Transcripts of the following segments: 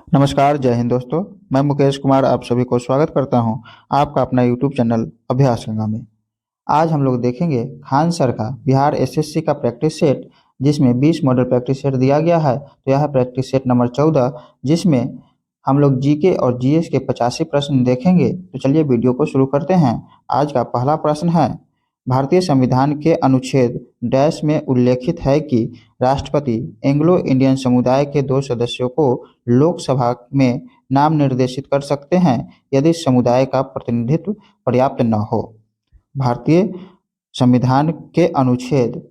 नमस्कार, जय हिंद दोस्तों। मैं मुकेश कुमार आप सभी को स्वागत करता हूं आपका अपना यूट्यूब चैनल अभ्यास गंगा में। आज हम लोग देखेंगे खान सर का बिहार एसएससी का प्रैक्टिस सेट, जिसमें 20 मॉडल प्रैक्टिस सेट दिया गया है। तो यह है प्रैक्टिस सेट नंबर 14, जिसमें हम लोग जीके और जीएस के 85 प्रश्न देखेंगे। तो चलिए वीडियो को शुरू करते हैं। आज का पहला प्रश्न है, भारतीय संविधान के अनुच्छेद डैश में उल्लेखित है कि राष्ट्रपति एंग्लो इंडियन समुदाय के 2 सदस्यों को लोकसभा में नाम निर्देशित कर सकते हैं यदि समुदाय का प्रतिनिधित्व पर्याप्त न हो। भारतीय संविधान के अनुच्छेद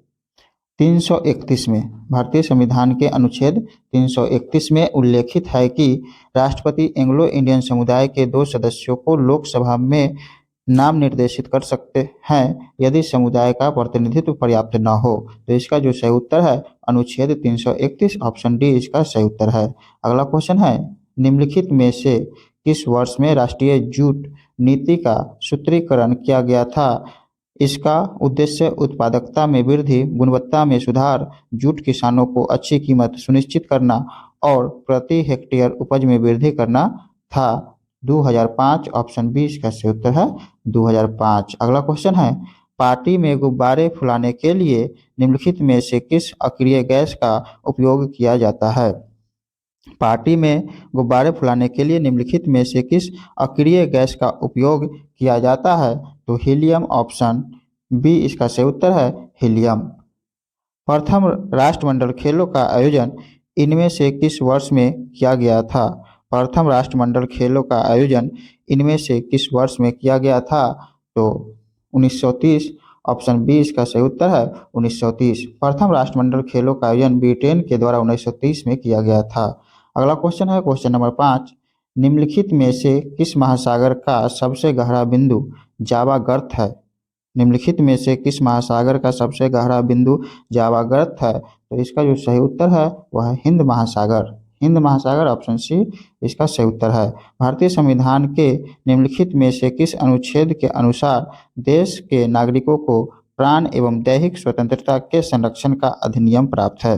331 में भारतीय संविधान के अनुच्छेद 331 में उल्लेखित है कि राष्ट्रपति एंग्लो इंडियन समुदाय के 2 सदस्यों को लोकसभा में नाम निर्देशित कर सकते हैं यदि समुदाय का प्रतिनिधित्व पर्याप्त न हो। तो इसका जो सही उत्तर है अनुच्छेद 331, ऑप्शन डी इसका सही उत्तर है। अगला क्वेश्चन है, निम्नलिखित में से किस वर्ष में राष्ट्रीय जूट नीति का सूत्रीकरण किया गया था? इसका उद्देश्य उत्पादकता में वृद्धि, गुणवत्ता में सुधार, जूट किसानों को अच्छी कीमत सुनिश्चित करना और प्रति हेक्टेयर उपज में वृद्धि करना था। 2005, ऑप्शन बी इसका सही उत्तर है 2005। अगला क्वेश्चन है, पार्टी में गुब्बारे फुलाने के लिए निम्नलिखित में से किस अक्रिय गैस का उपयोग किया जाता है? पार्टी में गुब्बारे फुलाने के लिए निम्नलिखित में से किस अक्रिय गैस का उपयोग किया जाता है? तो हीलियम, ऑप्शन बी इसका सही उत्तर है हीलियम। प्रथम राष्ट्रमंडल खेलों का आयोजन इनमें से किस वर्ष में किया गया था? प्रथम राष्ट्रमंडल खेलों का आयोजन इनमें से किस वर्ष में किया गया था? तो 1930, ऑप्शन बी इसका सही उत्तर है 1930। प्रथम राष्ट्रमंडल खेलों का आयोजन ब्रिटेन के द्वारा 1930 में किया गया था। अगला क्वेश्चन है क्वेश्चन नंबर 5, निम्नलिखित में से किस महासागर का सबसे गहरा बिंदु जावा गर्त है? निम्नलिखित में से किस महासागर का सबसे गहरा बिंदु जावा गर्त है? तो इसका जो सही उत्तर है वह है हिंद महासागर। हिंद महासागर, ऑप्शन सी इसका सही उत्तर है। भारतीय संविधान के निम्नलिखित में से किस अनुच्छेद के अनुसार देश के नागरिकों को प्राण एवं दैहिक स्वतंत्रता के संरक्षण का अधिनियम प्राप्त है?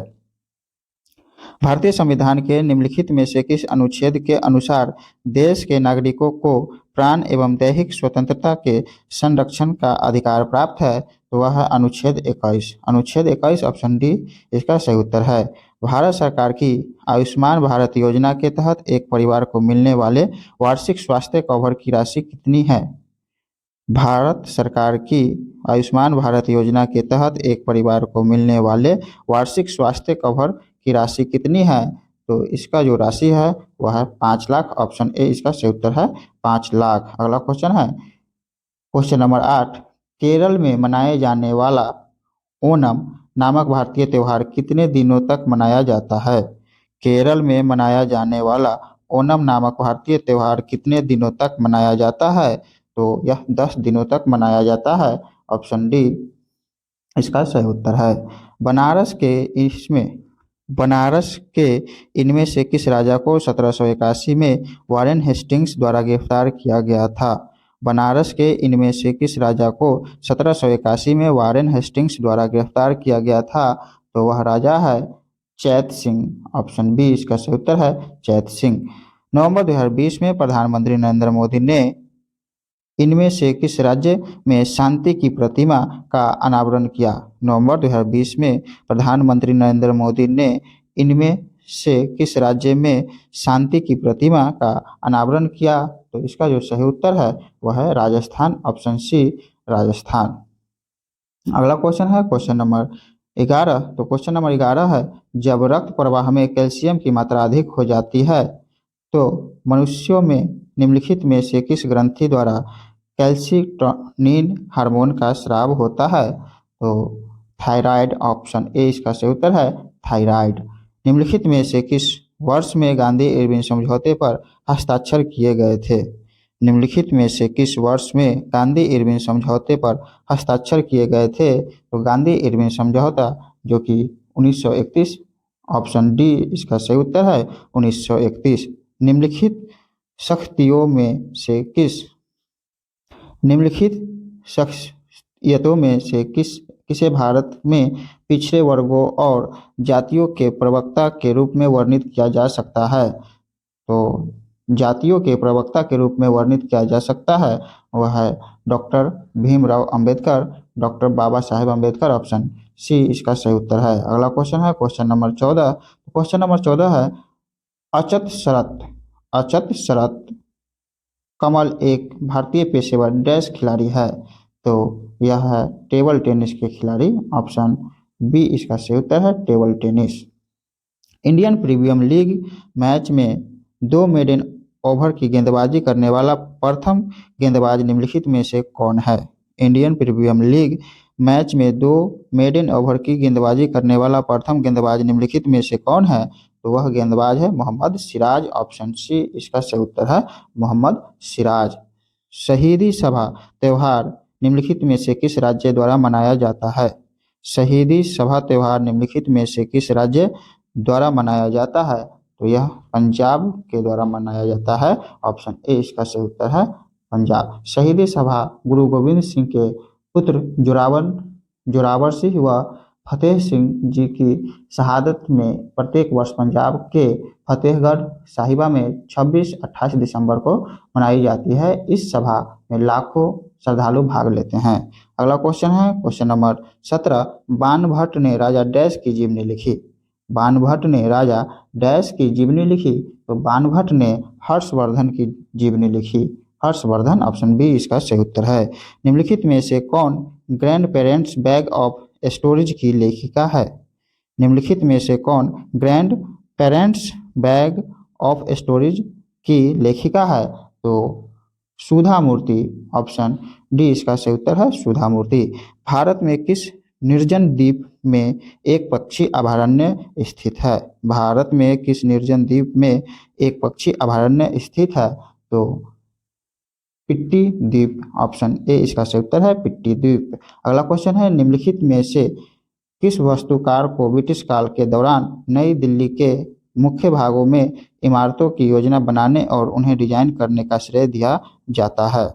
भारतीय संविधान के निम्नलिखित में से किस अनुच्छेद के अनुसार देश के नागरिकों को प्राण एवं दैहिक स्वतंत्रता के संरक्षण का अधिकार प्राप्त है? तो वह है अनुच्छेद 21। अनुच्छेद 21, ऑप्शन डी इसका सही उत्तर है। भारत सरकार की आयुष्मान भारत योजना के तहत एक परिवार को मिलने वाले वार्षिक स्वास्थ्य कवर की राशि कितनी है? भारत सरकार की आयुष्मान भारत योजना के तहत एक परिवार को मिलने वाले वार्षिक स्वास्थ्य कवर की राशि कितनी है? तो इसका जो राशि है वह है 5 लाख, ऑप्शन ए इसका सही उत्तर है 5 लाख। अगला क्वेश्चन है क्वेश्चन नंबर 8, केरल में मनाए जाने वाला ओणम नामक भारतीय त्यौहार कितने दिनों तक मनाया जाता है? केरल में मनाया जाने वाला ओणम नामक भारतीय त्यौहार कितने दिनों तक मनाया जाता है? तो यह 10 दिनों तक मनाया जाता है, ऑप्शन डी इसका सही उत्तर है। बनारस के इनमें से किस राजा को 1781 में वारेन हेस्टिंग्स द्वारा गिरफ्तार किया गया था? बनारस के इनमें से किस राजा को 1781 में वारेन हेस्टिंग्स द्वारा गिरफ्तार किया गया था? तो वह राजा है चैत सिंह, ऑप्शन बी इसका सही उत्तर है चैत सिंह। नवंबर 2020 में प्रधानमंत्री नरेंद्र मोदी ने इनमें से किस राज्य में शांति की प्रतिमा का अनावरण किया? नवंबर 2020 में प्रधानमंत्री नरेंद्र मोदी ने इनमें से किस राज्य में शांति की प्रतिमा का अनावरण किया? तो इसका जो सही उत्तर है वह है राजस्थान, ऑप्शन सी राजस्थान। अगला क्वेश्चन है क्वेश्चन नंबर 11। तो क्वेश्चन नंबर 11 है, जब रक्त प्रवाह में कैल्शियम की मात्रा अधिक हो जाती है तो मनुष्यों में निम्नलिखित में से किस ग्रंथि द्वारा कैल्सिटोनिन हार्मोन का स्राव होता है? तो थायराइड, ऑप्शन ए इसका सही उत्तर है थायराइड। निम्नलिखित में से किस वर्ष में गांधी इरविन समझौते पर हस्ताक्षर किए गए थे? निम्नलिखित में से किस वर्ष में गांधी इरविन समझौते पर हस्ताक्षर किए गए थे? तो गांधी इरविन समझौता जो कि 1931, ऑप्शन डी इसका सही उत्तर है 1931। निम्नलिखित शख्सियतों में से किसे भारत में पिछड़े वर्गों और जातियों के प्रवक्ता के रूप में वर्णित किया जा सकता है? तो जातियों के प्रवक्ता के रूप में वर्णित किया जा सकता है वह है doctor Bhimrao Ambedkar, doctor Baba Saheb Ambedkar. Option C इसका सही उत्तर है। अगला क्वेश्चन है क्वेश्चन नंबर 14। क्वेश्चन नंबर 14 है अचत शरत, अचत शरत कमल एक भारतीय पेशेवर डैश खिलाड़ी है। तो यह है टेबल टेनिस के खिलाड़ी। ऑप्शन बी इसका सही उत्तर है table tennis. Indian Premier League match में 2 मेडन ओवर की गेंदबाजी करने वाला प्रथम गेंदबाज निम्नलिखित में से कौन है। इंडियन प्रीमियर लीग मैच में 2 मेडन ओवर की गेंदबाजी करने वाला प्रथम गेंदबाज निम्नलिखित में से कौन है। तो वह गेंदबाज है मोहम्मद सिराज। ऑप्शन सी इसका सही उत्तर है मोहम्मद सिराज। शहीदी सभा त्योहार निम्नलिखित में से किस राज्य द्वारा मनाया जाता है। शहीदी सभा त्योहार निम्नलिखित में से किस राज्य द्वारा मनाया जाता है। तो यह पंजाब के द्वारा मनाया जाता है। ऑप्शन ए इसका सही उत्तर है पंजाब। शहीदी सभा गुरु गोविंद सिंह के पुत्र जोरावर सिंह व फतेह सिंह जी की शहादत में प्रत्येक वर्ष पंजाब के फतेहगढ़ साहिबा में 26-28 दिसंबर को मनाई जाती है। इस सभा में लाखों श्रद्धालु भाग लेते हैं। अगला क्वेश्चन है क्वेश्चन नंबर 17। बाणभट्ट ने राजा डैश की जीवनी लिखी। बाणभट्ट ने राजा डैश की जीवनी लिखी। तो बाणभट्ट ने हर्षवर्धन की जीवनी लिखी। हर्षवर्धन। ऑप्शन बी इसका सही उत्तर है। निम्नलिखित में से कौन grand parents bag of storage की लेखिका है। निम्नलिखित में से कौन grand parents bag of storage की लेखिका है। तो सुधा मूर्ति। ऑप्शन डी इसका सही उत्तर है सुधा मूर्ति। भारत में किस निर्जन द्वीप में एक पक्षी अभयारण्य स्थित है। भारत में किस निर्जन द्वीप में एक पक्षी अभयारण्य स्थित है। तो पिट्टी द्वीप। ऑप्शन ए इसका सही उत्तर है पिट्टी द्वीप। अगला क्वेश्चन है निम्नलिखित में से किस वास्तुकार को ब्रिटिश काल के दौरान नई दिल्ली के मुख्य भागों में इमारतों की योजना बनाने और उन्हें डिजाइन करने का श्रेय दिया जाता है।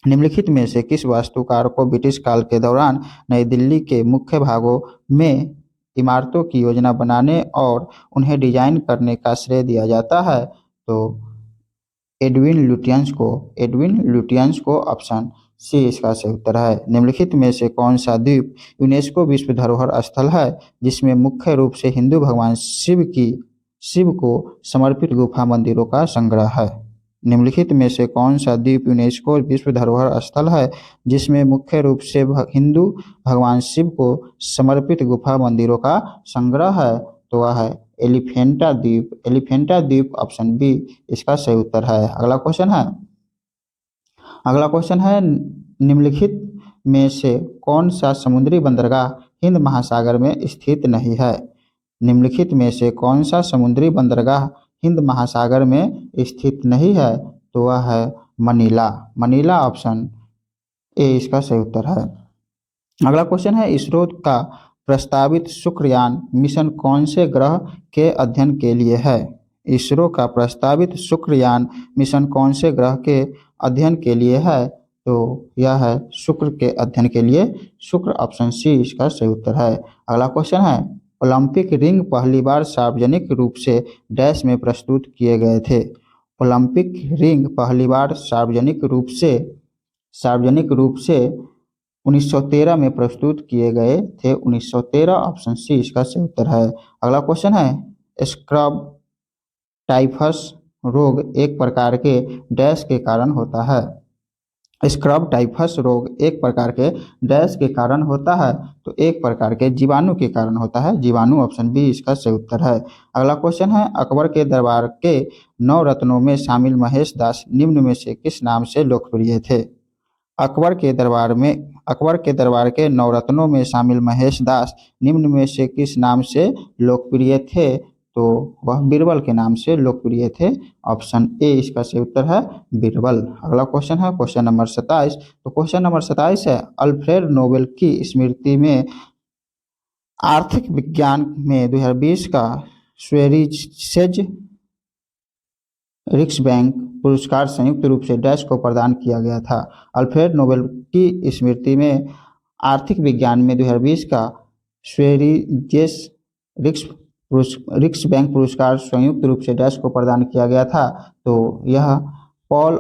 निम्नलिखित में से किस वास्तुकार को ब्रिटिश काल के दौरान नई दिल्ली के मुख्य भागों में इमारतों की योजना बनाने और उन्हें डिजाइन करने का श्रेय दिया जाता है। तो एडविन लुटियंस को। ऑप्शन सी इसका सही उत्तर है। निम्नलिखित में से कौन सा द्वीप यूनेस्को विश्व धरोहर स्थल है जिसमें मुख्य रूप से हिंदू भगवान शिव को समर्पित गुफा मंदिरों का संग्रह है। निम्नलिखित में से कौन सा द्वीप यूनेस्को विश्व धरोहर स्थल है जिसमें मुख्य रूप से हिंदू भगवान शिव को समर्पित गुफा मंदिरों का संग्रह है। तो वह है एलिफेंटा द्वीप। एलिफेंटा द्वीप। ऑप्शन बी इसका सही उत्तर है। अगला क्वेश्चन है निम्नलिखित में से कौन सा समुद्री बंदरगाह हिंद महासागर में स्थित नहीं है। निम्नलिखित में से कौन सा समुद्री बंदरगाह हिंद महासागर में स्थित नहीं है। तो वह है मनीला। मनीला। ऑप्शन ए इसका सही उत्तर है। अगला क्वेश्चन है इसरो का प्रस्तावित शुक्रयान मिशन कौन से ग्रह के अध्ययन के लिए है। इसरो का प्रस्तावित शुक्रयान मिशन कौन से ग्रह के अध्ययन के लिए है। तो यह है शुक्र के अध्ययन के लिए शुक्र। ऑप्शन सी इसका सही उत्तर है। अगला क्वेश्चन है ओलंपिक रिंग पहली बार सार्वजनिक रूप से डैश में प्रस्तुत किए गए थे। ओलंपिक रिंग पहली बार सार्वजनिक रूप से 1913 में प्रस्तुत किए गए थे। 1913। ऑप्शन सी इसका सही उत्तर है। अगला क्वेश्चन है स्क्रब टाइफस रोग एक प्रकार के डैश के कारण होता है। स्क्रब टाइफस रोग एक प्रकार के डैश के कारण होता है। तो एक प्रकार के जीवाणु के कारण होता है। जीवाणु। ऑप्शन बी इसका सही उत्तर है। अगला क्वेश्चन है अकबर के दरबार के 9 रत्नों में शामिल महेश दास निम्न में से किस नाम से लोकप्रिय थे। अकबर के दरबार के 9 रत्नों में शामिल महेश दास निम्न में से किस नाम से लोकप्रिय थे। तो वह बीरबल के नाम से लोकप्रिय थे। ऑप्शन ए इसका सही उत्तर है बीरबल। अगला क्वेश्चन है क्वेश्चन नंबर 27। तो क्वेश्चन नंबर 27 है अल्फ्रेड नोबेल की स्मृति में आर्थिक विज्ञान में 2020 का स्वेरिजेस रिक्सबैंक पुरस्कार संयुक्त रूप से डैश को प्रदान किया गया था। अल्फ्रेड नोबेल की स्मृति में आर्थिक विज्ञान में 2020 का स्वेरिजेस रिक्स रिक्स बैंक पुरस्कार संयुक्त रूप से डैश को प्रदान किया गया था? तो यह पॉल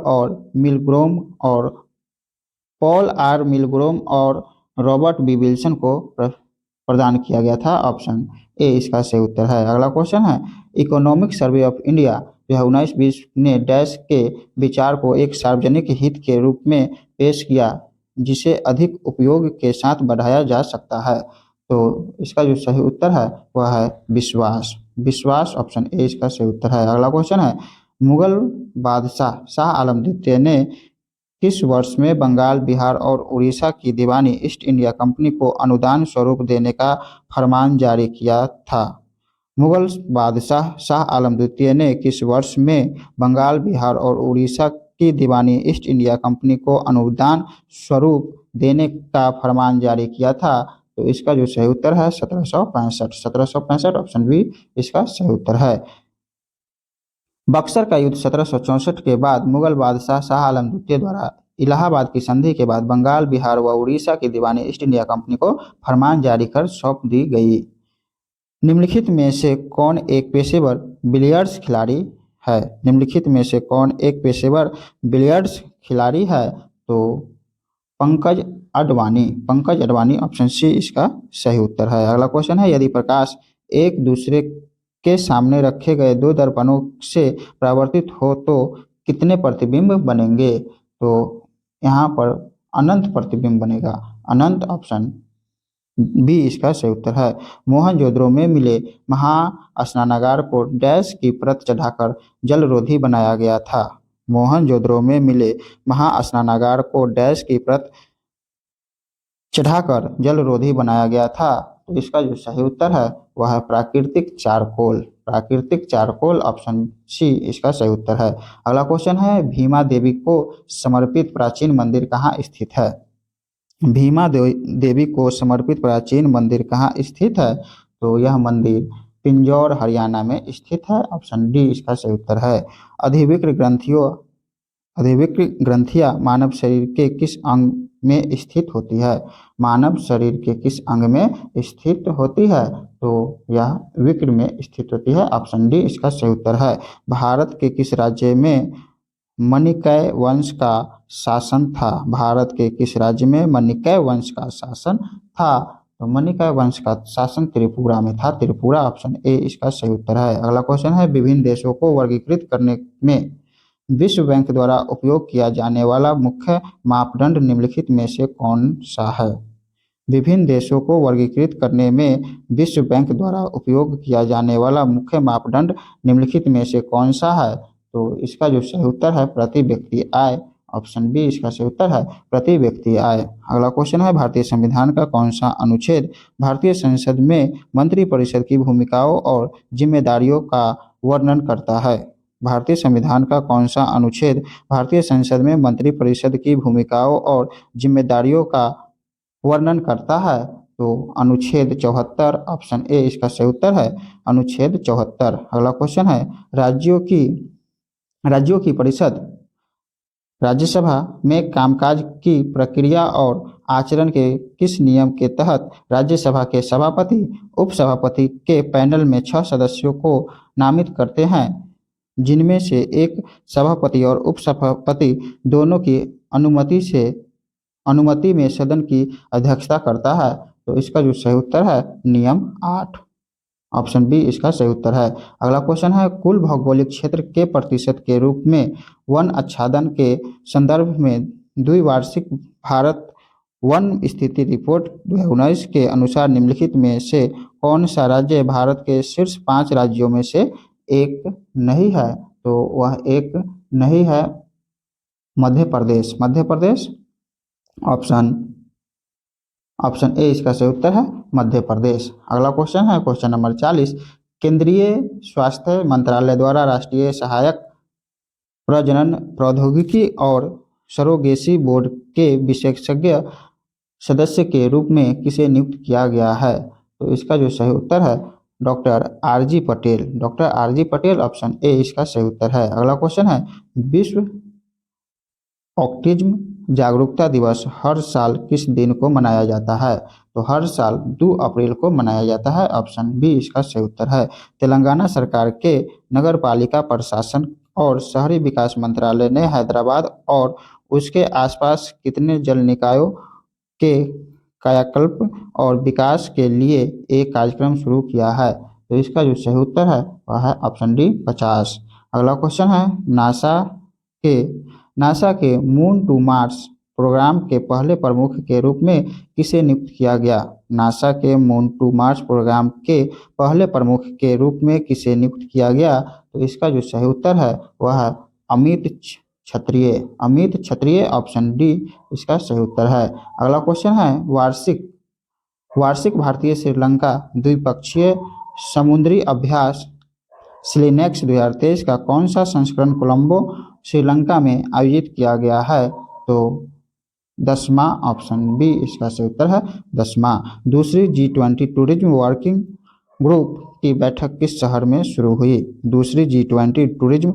आर मिलग्रोम और रॉबर्ट बी विल्सन को प्रदान किया गया था। ऑप्शन ए इसका सही उत्तर है। अगला क्वेश्चन है, इकोनॉमिक सर्वे ऑफ इंडिया 2019-20 ने डैश के विचार को एक सार्वजनिक हित के रूप में पेश किया जिसे अधिक उपयोग के साथ बढ़ाया जा सकता है। तो इसका जो सही उत्तर है वह है विश्वास। विश्वास ऑप्शन ए इसका सही उत्तर है। अगला क्वेश्चन है, मुगल बादशाह शाह आलम द्वितीय ने किस वर्ष में बंगाल, बिहार और उड़ीसा की दीवानी ईस्ट इंडिया कंपनी को अनुदान स्वरूप देने का फरमान जारी किया था? मुगल बादशाह शाह आलम द्वितीय ने किस वर्ष में बंगाल, बिहार और उड़ीसा की दीवानी ईस्ट इंडिया कंपनी को अनुदान स्वरूप देने का फरमान जारी किया था? तो इसका जो सही उत्तर है 1765। 1765 ऑप्शन बी इसका सही उत्तर है। बक्सर का युद्ध 1764 के बाद मुगल बादशाह शाह आलम द्वितीय द्वारा इलाहाबाद की संधि के बाद बंगाल, बिहार व उड़ीसा की दीवानी ईस्ट इंडिया कंपनी को फरमान जारी कर सौंप दी गई। निम्नलिखित में से कौन एक पेशेवर बिलियर्ड्स खिलाड़ी है? निम्नलिखित में से कौन एक पेशेवर बिलियर्ड्स खिलाड़ी है? तो पंकज अडवाणी। पंकज अडवाणी ऑप्शन सी इसका सही उत्तर है। अगला क्वेश्चन है, यदि प्रकाश एक दूसरे के सामने रखे गए दो दर्पणों से परावर्तित हो तो कितने प्रतिबिंब बनेंगे? तो यहाँ पर अनंत प्रतिबिंब बनेगा। अनंत ऑप्शन बी इसका सही उत्तर है। मोहनजोदड़ो में मिले महास्नानागार को डैश की परत चढ़ाकर जलरोधी बनाया गया था? मोहनजोदड़ो में मिले महास्नानागार को डैश की परत चढ़ाकर जलरोधी बनाया गया था? तो इसका जो सही उत्तर है वह है प्राकृतिक चारकोल। प्राकृतिक चारकोल ऑप्शन सी इसका सही उत्तर है। अगला क्वेश्चन है, भीमा देवी को समर्पित प्राचीन मंदिर कहाँ स्थित है? भीमा देवी को समर्पित प्राचीन मंदिर कहाँ स्थित है? तो यह मंदिर पिंजौर हरियाणा में स्थित है। ऑप्शन डी इसका सही उत्तर है। अधिविक्र ग्रंथियां मानव शरीर के किस अंग में स्थित होती है? मानव शरीर के किस अंग में स्थित होती है? तो यह विक्र में स्थित होती है। ऑप्शन डी इसका सही उत्तर है। भारत के किस राज्य में मणिकै वंश का शासन था? भारत के किस राज्य में मणिकै वंश का शासन था? तो मणिकै वंश का शासन त्रिपुरा में था। त्रिपुरा ऑप्शन ए इसका सही उत्तर है। अगला क्वेश्चन है, विभिन्न देशों को वर्गीकृत करने में विश्व बैंक द्वारा उपयोग किया जाने वाला मुख्य मापदंड निम्नलिखित में से कौन सा है? विभिन्न देशों को वर्गीकृत करने में विश्व बैंक द्वारा उपयोग किया जाने वाला मुख्य मापदंड निम्नलिखित में से कौन सा है? तो इसका जो सही उत्तर है प्रति व्यक्ति आय। ऑप्शन बी इसका सही उत्तर है प्रति व्यक्ति आय। अगला क्वेश्चन है, भारतीय संविधान का कौन सा अनुच्छेद भारतीय संसद में मंत्रिपरिषद की भूमिकाओं और जिम्मेदारियों का वर्णन करता है? भारतीय संविधान का कौन सा अनुच्छेद भारतीय संसद में मंत्रिपरिषद की भूमिकाओं और जिम्मेदारियों का वर्णन करता है? तो अनुच्छेद 74। ऑप्शन ए इसका सही उत्तर है अनुच्छेद 74। अगला क्वेश्चन है, राज्यों की परिषद राज्यसभा में कामकाज की प्रक्रिया और आचरण के किस नियम के तहत राज्यसभा के सभापति उपसभापति के पैनल में 6 सदस्यों को नामित करते हैं, जिनमें से एक सभापति और उपसभापति दोनों की अनुमति में सदन की अध्यक्षता करता है? तो इसका जो सही उत्तर है नियम 8। ऑप्शन बी इसका सही उत्तर है। अगला क्वेश्चन है, कुल भौगोलिक क्षेत्र के प्रतिशत के रूप में वन आच्छादन के संदर्भ में द्विवार्षिक भारत वन स्थिति रिपोर्ट 2019 के अनुसार निम्नलिखित में से कौन सा राज्य भारत के शीर्ष 5 राज्यों में से एक नहीं है? तो वह एक नहीं है मध्य प्रदेश। मध्य प्रदेश ऑप्शन ए इसका सही उत्तर है मध्य प्रदेश। अगला क्वेश्चन है क्वेश्चन नंबर 40, केंद्रीय स्वास्थ्य मंत्रालय द्वारा राष्ट्रीय सहायक प्रजनन प्रौद्योगिकी और सरोगेसी बोर्ड के विशेषज्ञ सदस्य के रूप में किसे नियुक्त किया गया है? तो इसका जो सही उत्तर है doctor RG. Patel. Doctor RG. Patel option A इसका सही उत्तर है। अगला क्वेश्चन है, विश्व ऑटिज्म जागरूकता दिवस हर साल किस दिन को मनाया जाता है? तो हर साल 2 अप्रैल को मनाया जाता है। ऑप्शन बी इसका सही उत्तर है। तेलंगाना सरकार के नगरपालिका प्रशासन और शहरी विकास मंत्रालय ने हैदराबाद और उसके आसपास कितने जल निकायों के कायाकल्प और विकास के लिए एक कार्यक्रम शुरू किया है? तो इसका जो सही उत्तर है वह है ऑप्शन डी 50। अगला क्वेश्चन है के नासा के मून टू मार्स प्रोग्राम के पहले प्रमुख के रूप में किसे नियुक्त किया गया? नासा के मून टू मार्स प्रोग्राम के पहले प्रमुख के रूप में किसे नियुक्त किया गया? तो इसका जो सही उत्तर है वह है अमित क्षत्रिय। अमित क्षत्रिय ऑप्शन डी इसका सही उत्तर है। अगला क्वेश्चन है वार्षिक वार्षिक भारतीय श्रीलंका द्विपक्षीय समुद्री अभ्यास स्लिनेक्स 2023 का कौन सा संस्करण कोलंबो श्रीलंका में आयोजित किया गया है? तो 10वां ऑप्शन बी इसका सही उत्तर है 10वां। दूसरी G20 टूरिज्म वर्किंग ग्रुप की बैठक किस शहर में शुरू हुई? दूसरी G20 टूरिज्म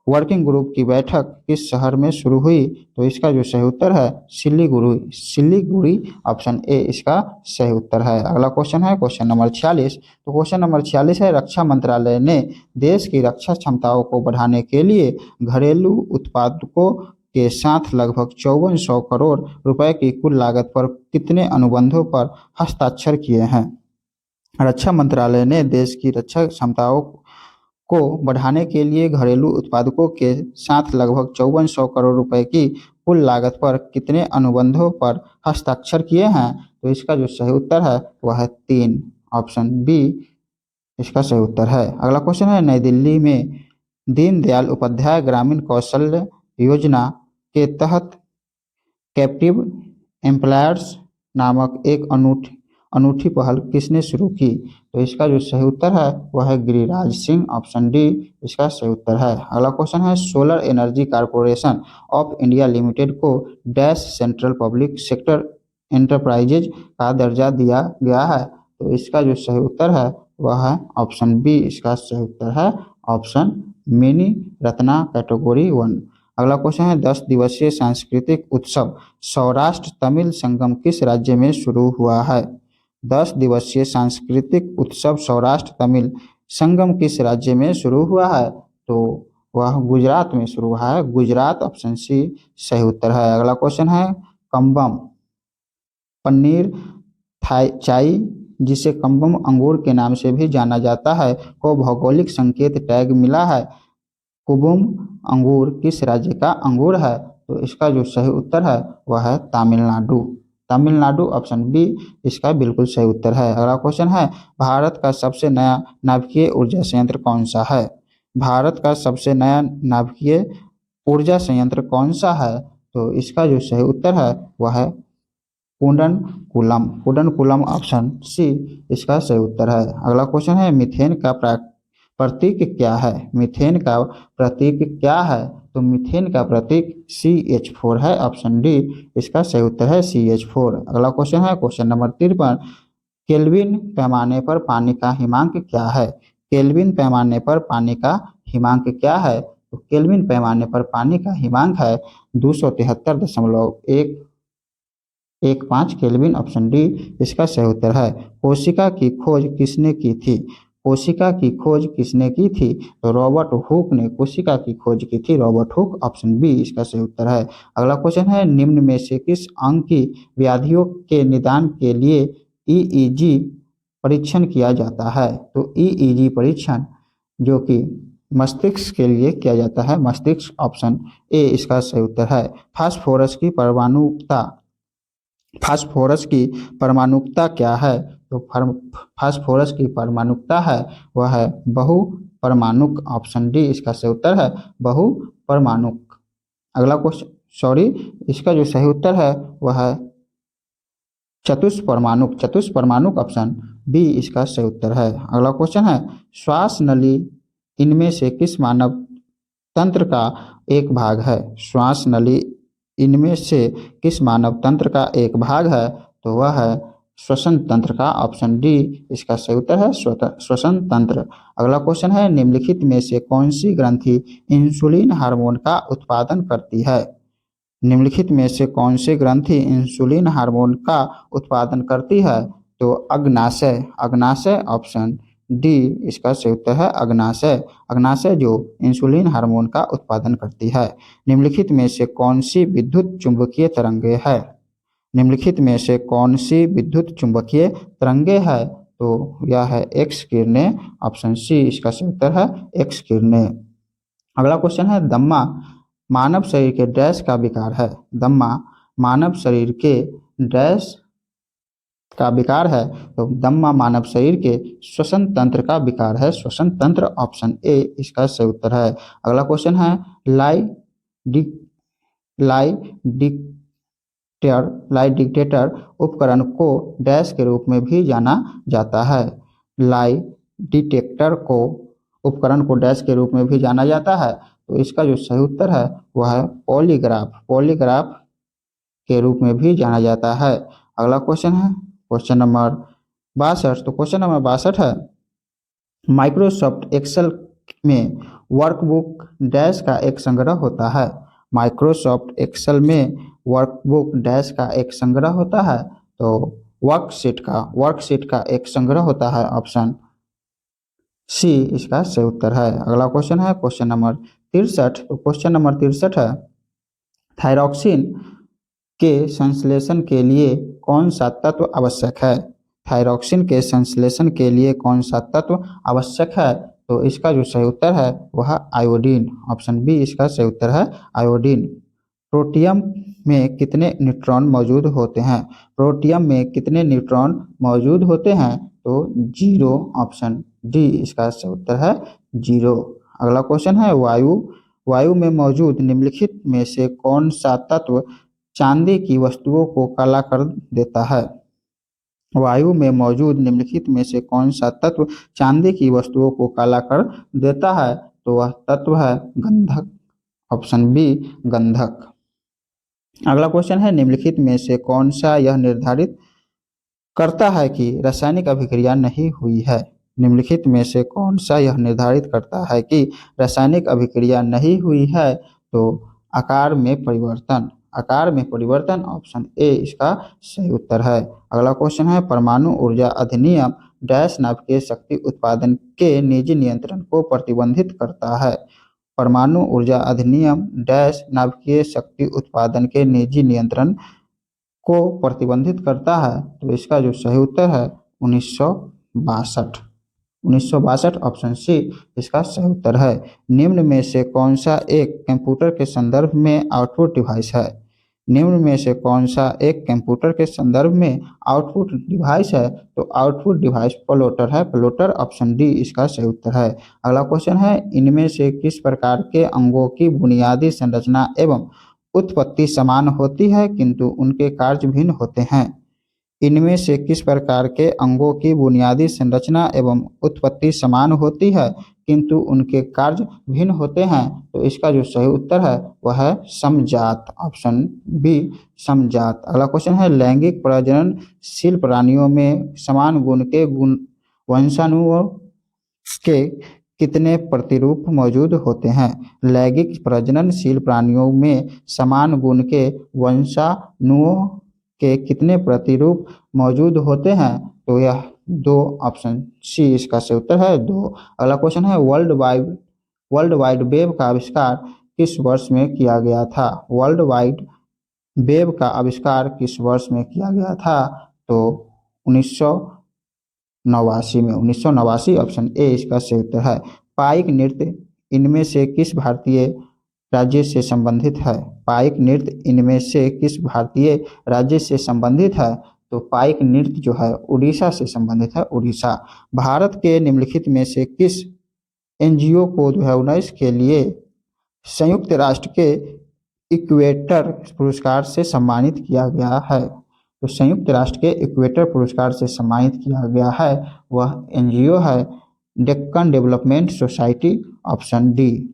वर्किंग ग्रुप की बैठक किस शहर में शुरू हुई? तो इसका जो सही उत्तर है सिलीगुड़ी। सिलीगुड़ी ऑप्शन ए इसका सही उत्तर है। अगला क्वेश्चन है क्वेश्चन नंबर 46। तो क्वेश्चन नंबर 46 है रक्षा मंत्रालय ने देश की रक्षा क्षमताओं को बढ़ाने के लिए घरेलू उत्पादकों के साथ लगभग 5400 करोड़ रुपए की कुल लागत पर कितने अनुबंधों पर हस्ताक्षर किए हैं? रक्षा मंत्रालय ने देश की रक्षा क्षमताओं को बढ़ाने के लिए घरेलू उत्पादकों के साथ लगभग 5400 करोड़ रुपए की कुल लागत पर कितने अनुबंधों पर हस्ताक्षर किए हैं? तो इसका जो सही उत्तर है वह है 3। ऑप्शन बी इसका सही उत्तर है। अगला क्वेश्चन है नई दिल्ली में दीनदयाल उपाध्याय ग्रामीण कौशल्य योजना के तहत कैप्टिव एम्प्लॉयर्स नामक एक अनूठी पहल किसने शुरू की? तो इसका जो सही उत्तर है वह है गिरिराज सिंह। ऑप्शन डी इसका सही उत्तर है। अगला क्वेश्चन है solar energy corporation of India limited को dash central public sector enterprises का दर्जा दिया गया है? तो इसका जो सही उत्तर है वह है ऑप्शन बी इसका सही उत्तर है ऑप्शन मिनी रत्ना कैटेगरी 1। अगला क्वेश्चन है 10 दिवसीय सांस्कृतिक उत्सव सौराष्ट्र तमिल संगम किस राज्य में शुरू हुआ है? 10 दिवसीय सांस्कृतिक उत्सव सौराष्ट्र तमिल संगम किस राज्य में शुरू हुआ है? तो वह गुजरात में शुरू हुआ है। गुजरात ऑप्शन सी सही उत्तर है। अगला क्वेश्चन है कम्बम पनीर चाई जिसे कम्बम अंगूर के नाम से भी जाना जाता है को भौगोलिक संकेत टैग मिला है। कुबुम अंगूर किस राज्य का अंगूर है? तो इसका जो सही उत्तर है वह है तमिलनाडु। तमिलनाडु ऑप्शन बी इसका बिल्कुल सही उत्तर है। अगला क्वेश्चन है भारत का सबसे नया नाभिकीय ऊर्जा संयंत्र कौन सा है? भारत का सबसे नया नाभिकीय ऊर्जा संयंत्र कौन सा है? तो इसका जो सही उत्तर है वह है कुडनकुलम। कुडनकुलम ऑप्शन सी इसका सही उत्तर है। अगला क्वेश्चन है मीथेन का प्रतीक क्या है? मीथेन का प्रतीक क्या है? तो मीथेन का प्रतीक CH4 है। ऑप्शन डी इसका सही उत्तर है CH4। अगला क्वेश्चन है क्वेश्चन नंबर 53। केल्विन पैमाने पर पानी का हिमांक क्या है? केल्विन पैमाने पर पानी का हिमांक क्या है? तो केल्विन पैमाने पर पानी का हिमांक है 273.115 केल्विन। ऑप्शन डी इसका सही उत्तर है। कोशिका की खोज किसने की थी? कोशिका की खोज किसने की थी? तो रॉबर्ट हुक ने कोशिका की खोज की थी। रॉबर्ट हुक ऑप्शन बी इसका सही उत्तर है। अगला क्वेश्चन है निम्न में से किस अंग की व्याधियों के निदान के लिए EEG परीक्षण किया जाता है? तो EEG परीक्षण जो कि मस्तिष्क के लिए किया जाता है। मस्तिष्क ऑप्शन ए इसका सही उत्तर है। फास्फोरस की परमाणुकता क्या है? तो फास्फोरस की परमाणुकता है वह है बहुपरमाणुक। ऑप्शन डी इसका सही उत्तर है बहुपरमाणुक। अगला क्वेश्चन इसका जो सही उत्तर है वह है चतुष्परमाणुक ऑप्शन बी इसका सही उत्तर है। अगला क्वेश्चन है श्वास नली इनमें से किस मानव तंत्र का एक भाग है? श्वास नली इनमें से किस मानव तंत्र का एक भाग है? तो वह है श्वसन तंत्र का। ऑप्शन डी इसका सही उत्तर है श्वसन तंत्र। अगला क्वेश्चन है निम्नलिखित में से कौन सी ग्रंथि इंसुलिन हार्मोन का उत्पादन करती है? निम्नलिखित में से कौन सी ग्रंथि इंसुलिन हार्मोन का उत्पादन करती है? तो अग्नाशय, अग्नाशय ऑप्शन डी इसका सही उत्तर है अग्नाशय। अग्नाशय जो इंसुलिन हार्मोन का उत्पादन करती है। निम्नलिखित में से कौन सी विद्युत चुंबकीय तरंगे है? निम्नलिखित में से कौन सी विद्युत चुंबकीय तरंगे है? तो यह है एक्स किरणें, ऑप्शन सी इसका सही उत्तर है एक्स किरणें। अगला क्वेश्चन है दम्मा मानव शरीर के डैश का विकार है? दम्मा मानव शरीर के डैश का विकार है? तो दम्मा मानव शरीर के श्वसन तंत्र का विकार है, श्वसन तंत्र, ऑप्शन ए इसका सही उत्तर है। अगला क्वेश्चन है लाई लाई लाई डिटेक्टर उपकरण को डैश के रूप में भी जाना जाता है? लाई डिटेक्टर को उपकरण को डैश के रूप में भी जाना जाता है? तो इसका जो सही उत्तर है वह है पॉलीग्राफ, पॉलीग्राफ के रूप में भी जाना जाता है। अगला क्वेश्चन है क्वेश्चन नंबर 62। तो क्वेश्चन नंबर 62 है माइक्रोसॉफ्ट एक्सेल में वर्कबुक डैश का एक संग्रह होता है? माइक्रोसॉफ्ट एक्सेल में वर्कबुक डैश का एक संग्रह होता है? तो वर्कशीट का एक संग्रह होता है, ऑप्शन सी इसका सही उत्तर है। अगला क्वेश्चन है क्वेश्चन नंबर 63। तो क्वेश्चन नंबर 63 है थायरॉक्सिन के संश्लेषण के लिए कौन सा तत्व आवश्यक है? थायरॉक्सिन के संश्लेषण के लिए कौन सा तत्व आवश्यक है? तो इसका जो सही उत्तर है वह आयोडीन, ऑप्शन बी इसका सही उत्तर है आयोडीन। प्रोटियम में कितने न्यूट्रॉन मौजूद होते हैं? प्रोटियम में कितने न्यूट्रॉन मौजूद होते हैं? तो 0, ऑप्शन डी इसका सही उत्तर है 0। अगला क्वेश्चन है वायु में मौजूद निम्नलिखित में से कौन सा तत्व चांदी की वस्तुओं को काला कर देता है? वायु में मौजूद निम्नलिखित में से कौन सा तत्व चांदी की वस्तुओं को काला कर देता है? तो वह तत्व है गंधक, ऑप्शन बी गंधक। अगला क्वेश्चन है निम्नलिखित में से कौन सा यह निर्धारित करता है कि रासायनिक अभिक्रिया नहीं हुई है? निम्नलिखित में से कौन सा यह निर्धारित करता है कि रासायनिक अभिक्रिया नहीं हुई है? तो आकार में परिवर्तन, आकार में परिवर्तन, ऑप्शन ए इसका सही उत्तर है। अगला क्वेश्चन है परमाणु ऊर्जा अधिनियम डैश नाभिकीय शक्ति उत्पादन के निजी नियंत्रण को प्रतिबंधित करता है? परमाणु ऊर्जा अधिनियम डैश नाभिकीय शक्ति उत्पादन के निजी नियंत्रण को प्रतिबंधित करता है? तो इसका जो सही उत्तर है 1962, 1962 ऑप्शन सी इसका सही उत्तर है। निम्न में से कौन सा एक कंप्यूटर के संदर्भ में आउटपुट डिवाइस है? निम्न में से कौन सा एक कंप्यूटर के संदर्भ में आउटपुट डिवाइस है? तो आउटपुट डिवाइस प्लॉटर है, प्लॉटर, ऑप्शन डी इसका सही उत्तर है। अगला क्वेश्चन है इनमें से किस प्रकार के अंगों की बुनियादी संरचना एवं उत्पत्ति समान होती है किंतु उनके कार्य भिन्न होते हैं? इनमें से किस प्रकार के अंगों की बुनियादी संरचना एवं उत्पत्ति समान होती है किंतु उनके कार्य भिन्न होते हैं? तो इसका जो सही उत्तर है वह है समजात, ऑप्शन बी समजात। अगला क्वेश्चन है लैंगिक प्रजननशील प्राणियों में समान गुण के वंशाणुओं के कितने प्रतिरूप मौजूद होते हैं? लैंगिक प्रजननशील प्राणियों में समान गुण के वंशाणुओं के कितने प्रतिरूप मौजूद होते हैं? तो यह 2, ऑप्शन सी इसका सही उत्तर है 2। अगला क्वेश्चन है वर्ल्ड वाइड वेब का आविष्कार किस वर्ष में किया गया था? वर्ल्ड वाइड वेब का आविष्कार किस वर्ष में किया गया था? तो 1989 में, 1989, ऑप्शन ए इसका सही उत्तर है। पाइक नृत्य इनमें से किस भारतीय राज्य से संबंधित है? पाइक नृत्य इनमें से किस भारतीय राज्य से संबंधित है? तो पाइक नृत्य जो है उड़ीसा से संबंधित है, उड़ीसा। भारत के निम्नलिखित में से किस एनजीओ को 2019 के लिए संयुक्त राष्ट्र के इक्वेटर पुरस्कार से सम्मानित किया गया है? तो संयुक्त राष्ट्र के इक्वेटर पुरस्कार से सम्मानित किया गया है वह एनजीओ है Deccan development society, option D.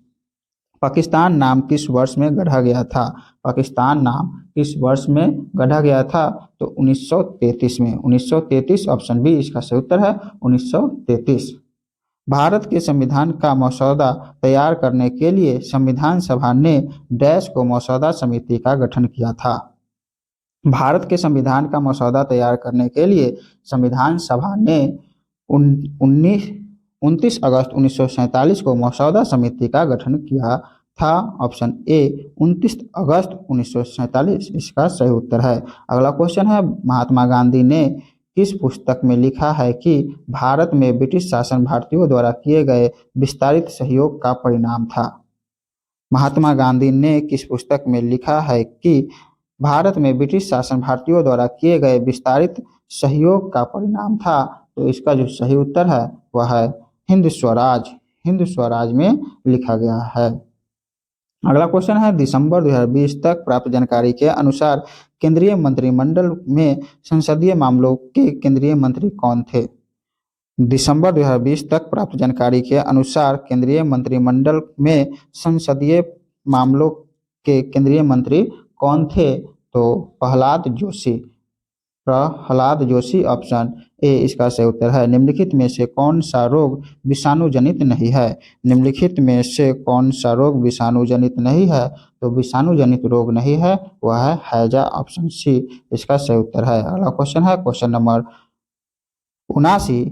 Pakistan नाम किस वर्ष में गढ़ा गया था? पाकिस्तान नाम किस वर्ष में गढ़ा गया था? तो 1933 में, 1933, ऑप्शन बी इसका सही उत्तर है 1933। भारत के संविधान का मसौदा तैयार करने के लिए संविधान सभा ने डैश को मसौदा समिति का गठन किया था। भारत के संविधान का मसौदा तैयार करने के लिए संविधान सभा ने 29 अगस्त 1947 को मसौदा समिति का गठन किया था। ऑप्शन ए 29 अगस्त 1947 इसका सही उत्तर है। अगला क्वेश्चन है, महात्मा गांधी ने किस पुस्तक में लिखा है कि भारत में ब्रिटिश शासन भारतीयों द्वारा किए गए विस्तारित सहयोग का परिणाम था? महात्मा गांधी ने किस पुस्तक में लिखा है कि भारत में ब्रिटिश शासन भारतीयों द्वारा किए गए विस्तारित सहयोग का परिणाम था? तो इसका जो सही उत्तर है वह है हिंद स्वराज। हिंद स्वराज में लिखा गया है। अगला क्वेश्चन है, दिसंबर 2020 तक प्राप्त जानकारी के अनुसार केंद्रीय मंत्रिमंडल में संसदीय मामलों के केंद्रीय मंत्री कौन थे? दिसंबर 2020 तक प्राप्त जानकारी के अनुसार केंद्रीय मंत्रिमंडल में संसदीय मामलों के केंद्रीय मंत्री कौन थे? तो प्रहलाद जोशी। प्रहलाद जोशी ऑप्शन ए इसका सही उत्तर है। निम्नलिखित में से कौन सा रोग विषाणु जनित नहीं है? निम्नलिखित में से कौन सा रोग विषाणु जनित नहीं है? तो विषाणु जनित रोग नहीं है वह है हैजा। ऑप्शन सी इसका सही उत्तर है। अगला क्वेश्चन है, क्वेश्चन नंबर 79।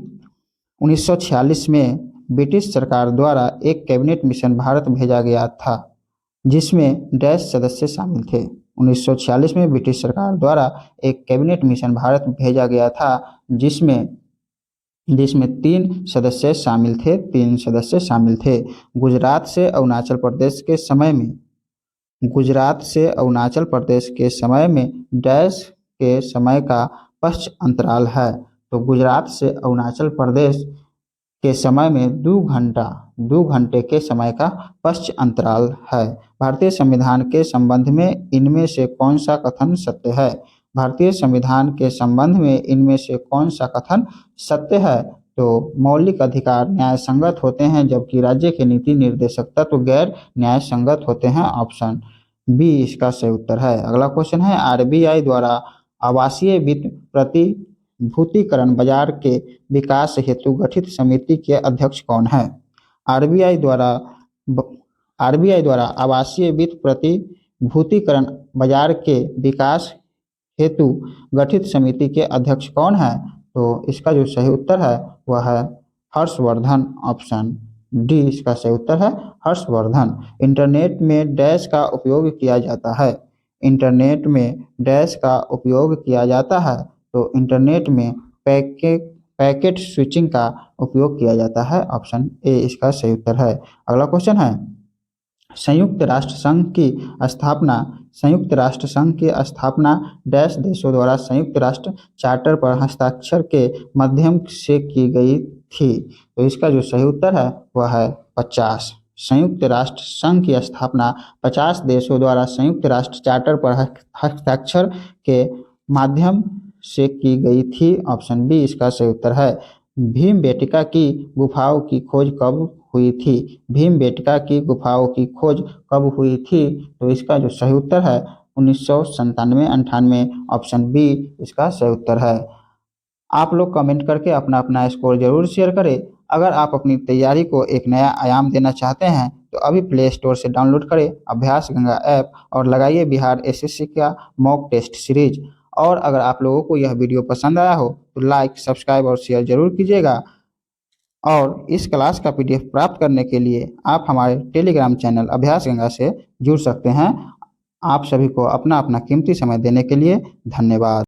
1946 में ब्रिटिश सरकार द्वारा एक कैबिनेट मिशन भारत भेजा गया था जिसमें डैश सदस्य शामिल थे। 1946 में ब्रिटिश सरकार द्वारा एक कैबिनेट मिशन भारत भेजा गया था जिसमें 3 सदस्य शामिल थे। 3 सदस्य शामिल थे। गुजरात से अरुणाचल प्रदेश के समय में डैश के समय का पश्च अंतराल है। तो गुजरात से अरुणाचल प्रदेश के समय में 2 घंटे के समय का पश्च अंतराल है। भारतीय संविधान के संबंध में इनमें से कौन सा कथन सत्य है? भारतीय संविधान के संबंध में इनमें से कौन सा कथन सत्य है? तो मौलिक अधिकार न्याय संगत होते हैं जबकि राज्य के नीति निर्देशक तत्व गैर न्याय संगत होते हैं। ऑप्शन बी इसका सही उत्तर है। अगला क्वेश्चन है, आरबीआई द्वारा आवासीय वित्त प्रतिभूतिकरण बाजार के विकास हेतु गठित समिति के अध्यक्ष कौन है? आरबीआई द्वारा आवासीय वित्त प्रतिभूतिकरण बाजार के विकास हेतु गठित समिति के अध्यक्ष कौन है? तो इसका जो सही उत्तर है वह है हर्षवर्धन। ऑप्शन डी इसका सही उत्तर है हर्षवर्धन। इंटरनेट में डैश का उपयोग किया जाता है। इंटरनेट में डैश का उपयोग किया जाता है। तो इंटरनेट में पैकेट स्विचिंग का उपयोग किया जाता है। ऑप्शन ए इसका सही उत्तर है। अगला क्वेश्चन है, संयुक्त राष्ट्र संघ की स्थापना डैश देशों द्वारा संयुक्त राष्ट्र चार्टर पर हस्ताक्षर के माध्यम से की गई थी। तो इसका जो सही उत्तर है वह है 50। संयुक्त राष्ट्र संघ की स्थापना 50 देशों द्वारा संयुक्त राष्ट्र चार्टर पर हस्ताक्षर के माध्यम से की गई थी। ऑप्शन बी इसका सही उत्तर है। भीमबेटका की गुफाओं की खोज कब हुई थी? भीमबेटका की गुफाओं की खोज कब हुई थी? तो इसका जो सही उत्तर है 1997-98। ऑप्शन बी इसका सही उत्तर है। आप लोग कमेंट करके अपना अपना स्कोर जरूर शेयर करें। अगर आप अपनी तैयारी को एक नया आयाम देना चाहते हैं तो अभी प्ले स्टोर से डाउनलोड करें अभ्यास गंगा ऐप और लगाइए बिहार एसएससी का मॉक टेस्ट सीरीज। और अगर आप लोगों को यह वीडियो पसंद आया हो तो लाइक, सब्सक्राइब और शेयर जरूर कीजिएगा। और इस क्लास का पीडीएफ प्राप्त करने के लिए आप हमारे टेलीग्राम चैनल अभ्यास गंगा से जुड़ सकते हैं। आप सभी को अपना अपना कीमती समय देने के लिए धन्यवाद।